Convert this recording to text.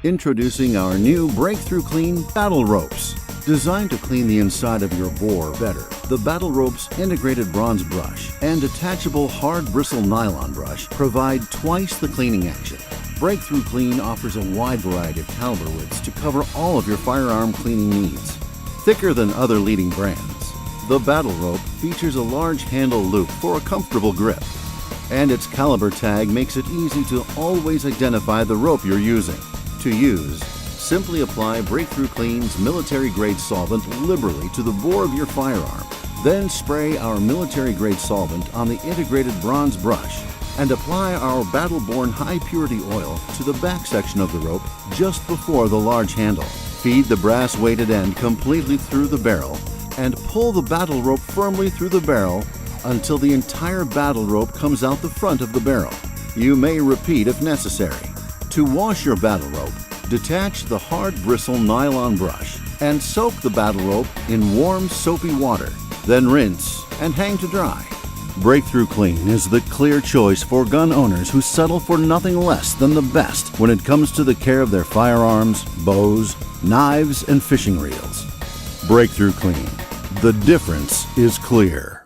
Introducing our new Breakthrough Clean Battle Ropes. Designed to clean the inside of your bore better, the Battle Ropes integrated bronze brush and detachable hard bristle nylon brush provide twice the cleaning action. Breakthrough Clean offers a wide variety of caliber widths to cover all of your firearm cleaning needs. Thicker than other leading brands, the Battle Rope features a large handle loop for a comfortable grip, and its caliber tag makes it easy to always identify the rope you're using. To use, simply apply Breakthrough Clean's military-grade solvent liberally to the bore of your firearm. Then spray our military-grade solvent on the integrated bronze brush and apply our Battleborn high-purity oil to the back section of the rope just before the large handle. Feed the brass-weighted end completely through the barrel and pull the battle rope firmly through the barrel until the entire battle rope comes out the front of the barrel. You may repeat if necessary. To wash your battle rope, detach the hard bristle nylon brush and soak the battle rope in warm, soapy water. Then rinse and hang to dry. Breakthrough Clean is the clear choice for gun owners who settle for nothing less than the best when it comes to the care of their firearms, bows, knives, and fishing reels. Breakthrough Clean. The difference is clear.